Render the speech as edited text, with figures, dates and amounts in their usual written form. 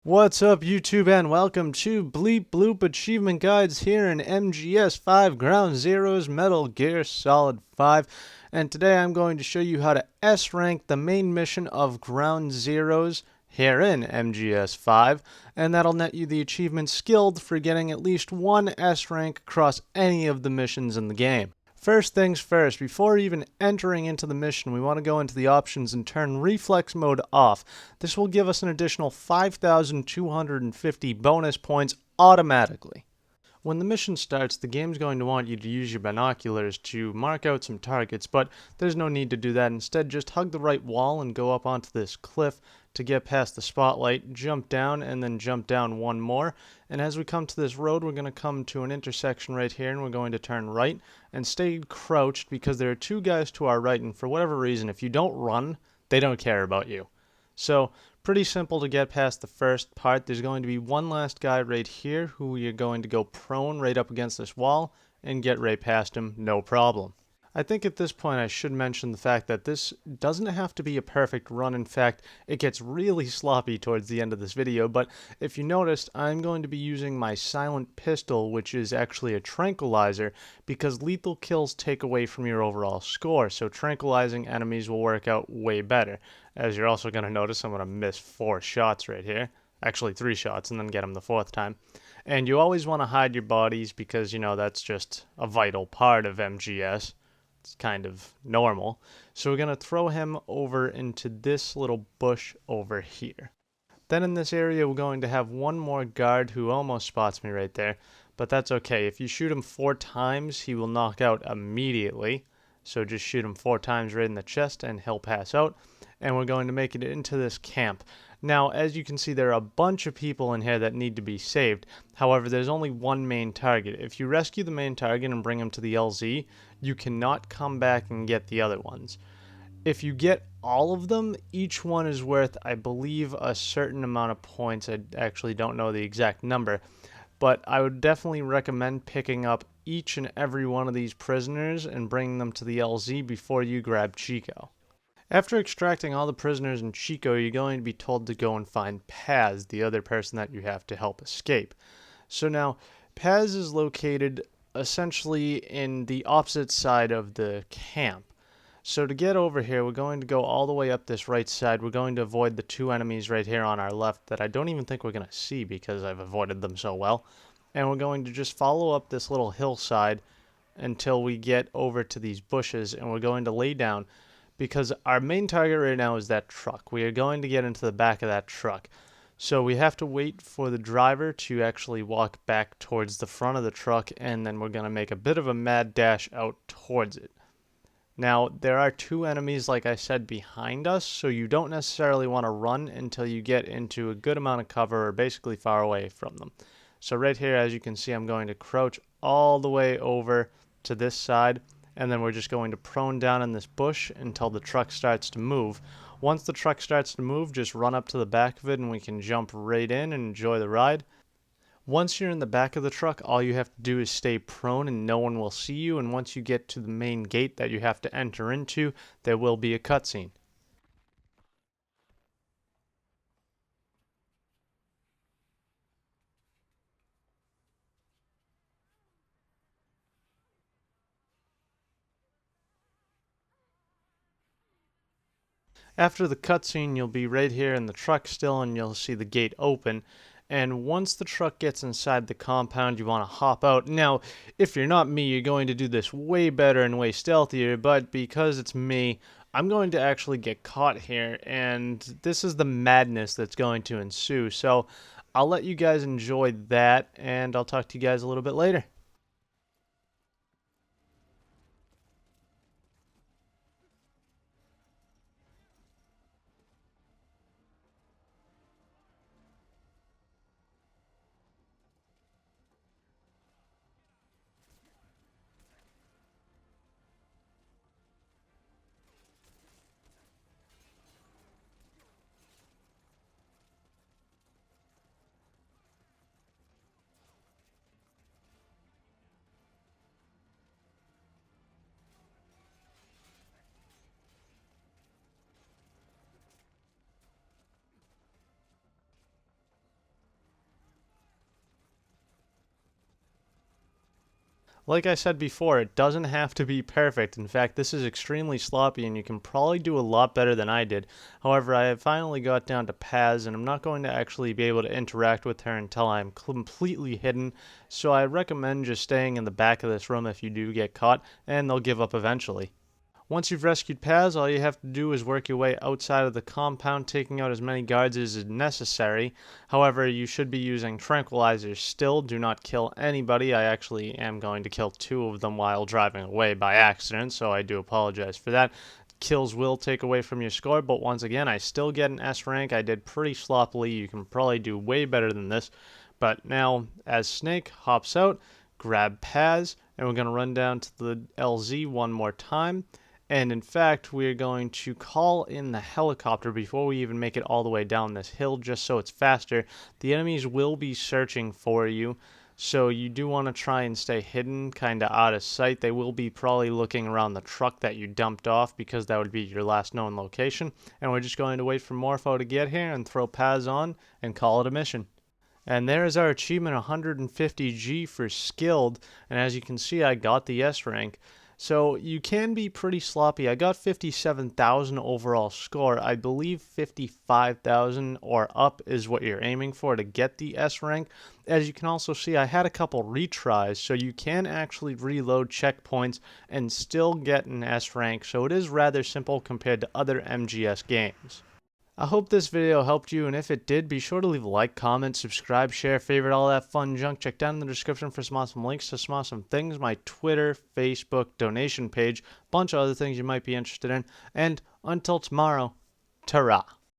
What's up, YouTube, and welcome to Bleep Bloop Achievement Guides here in MGS 5 Ground Zeroes Metal Gear Solid 5. And today I'm going to show you how to S-rank the main mission of Ground Zeroes here in MGS 5. And that'll net you the achievement Skilled for getting at least one S-rank across any of the missions in the game. First things first, before even entering into the mission, we want to go into the options and turn reflex mode off. This will give us an additional 5,250 bonus points automatically. When the mission starts, the game's going to want you to use your binoculars to mark out some targets, but there's no need to do that. Instead, just hug the right wall and go up onto this cliff to get past the spotlight, jump down, and then jump down one more. And as we come to this road, we're going to come to an intersection right here, and we're going to turn right and stay crouched because there are two guys to our right, and for whatever reason, if you don't run, they don't care about you. So, pretty simple to get past the first part. There's going to be one last guy right here who you're going to go prone right up against this wall and get right past him, no problem. I think at this point I should mention the fact that this doesn't have to be a perfect run. In fact, it gets really sloppy towards the end of this video, but if you noticed, I'm going to be using my silent pistol, which is actually a tranquilizer, because lethal kills take away from your overall score, so tranquilizing enemies will work out way better. As you're also going to notice, I'm going to miss 4 shots right here. Actually 3 shots, and then get them the 4th time. And you always want to hide your bodies because, that's just a vital part of MGS. It's kind of normal. So we're going to throw him over into this little bush over here. Then in this area, we're going to have one more guard who almost spots me right there. But that's okay. If you shoot him 4 times, he will knock out immediately. So just shoot him 4 times right in the chest and he'll pass out. And we're going to make it into this camp. Now, as you can see, there are a bunch of people in here that need to be saved. However, there's only one main target. If you rescue the main target and bring him to the LZ, you cannot come back and get the other ones. If you get all of them, each one is worth, I believe, a certain amount of points. I actually don't know the exact number, but I would definitely recommend picking up each and every one of these prisoners and bringing them to the LZ before you grab Chico. After extracting all the prisoners in Chico, you're going to be told to go and find Paz, the other person that you have to help escape. So now, Paz is located essentially in the opposite side of the camp. So to get over here, we're going to go all the way up this right side. We're going to avoid the 2 enemies right here on our left that I don't even think we're going to see because I've avoided them so well. And we're going to just follow up this little hillside until we get over to these bushes, and we're going to lay down because our main target right now is that truck. We are going to get into the back of that truck. So we have to wait for the driver to actually walk back towards the front of the truck, and then we're going to make a bit of a mad dash out towards it. Now, there are 2 enemies, like I said, behind us, so you don't necessarily want to run until you get into a good amount of cover, or basically far away from them. So right here, as you can see, I'm going to crouch all the way over to this side, and then we're just going to prone down in this bush until the truck starts to move. Once the truck starts to move, just run up to the back of it and we can jump right in and enjoy the ride. Once you're in the back of the truck, all you have to do is stay prone and no one will see you, and once you get to the main gate that you have to enter into, there will be a cutscene. After the cutscene, you'll be right here in the truck still, and you'll see the gate open. And once the truck gets inside the compound, you want to hop out. Now, if you're not me, you're going to do this way better and way stealthier, but because it's me, I'm going to actually get caught here, and this is the madness that's going to ensue. So I'll let you guys enjoy that, and I'll talk to you guys a little bit later. Like I said before, it doesn't have to be perfect. In fact, this is extremely sloppy and you can probably do a lot better than I did. However, I have finally got down to Paz and I'm not going to actually be able to interact with her until I'm completely hidden. So I recommend just staying in the back of this room if you do get caught, and they'll give up eventually. Once you've rescued Paz, all you have to do is work your way outside of the compound, taking out as many guards as is necessary. However, you should be using tranquilizers still. Do not kill anybody. I actually am going to kill 2 of them while driving away by accident, so I do apologize for that. Kills will take away from your score, but once again, I still get an S rank. I did pretty sloppily. You can probably do way better than this. But now, as Snake hops out, grab Paz, and we're going to run down to the LZ one more time. And in fact, we're going to call in the helicopter before we even make it all the way down this hill, just so it's faster. The enemies will be searching for you, so you do want to try and stay hidden, kind of out of sight. They will be probably looking around the truck that you dumped off, because that would be your last known location. And we're just going to wait for Morpho to get here and throw Paz on and call it a mission. And there is our achievement, 150G for skilled, and as you can see, I got the S rank. So you can be pretty sloppy. I got 57,000 overall score. I believe 55,000 or up is what you're aiming for to get the S rank. As you can also see, I had a couple retries, so you can actually reload checkpoints and still get an S rank. So it is rather simple compared to other MGS games. I hope this video helped you, and if it did, be sure to leave a like, comment, subscribe, share, favorite, all that fun junk. Check down in the description for some awesome links to some awesome things, my Twitter, Facebook, donation page, bunch of other things you might be interested in, and until tomorrow, ta-ra.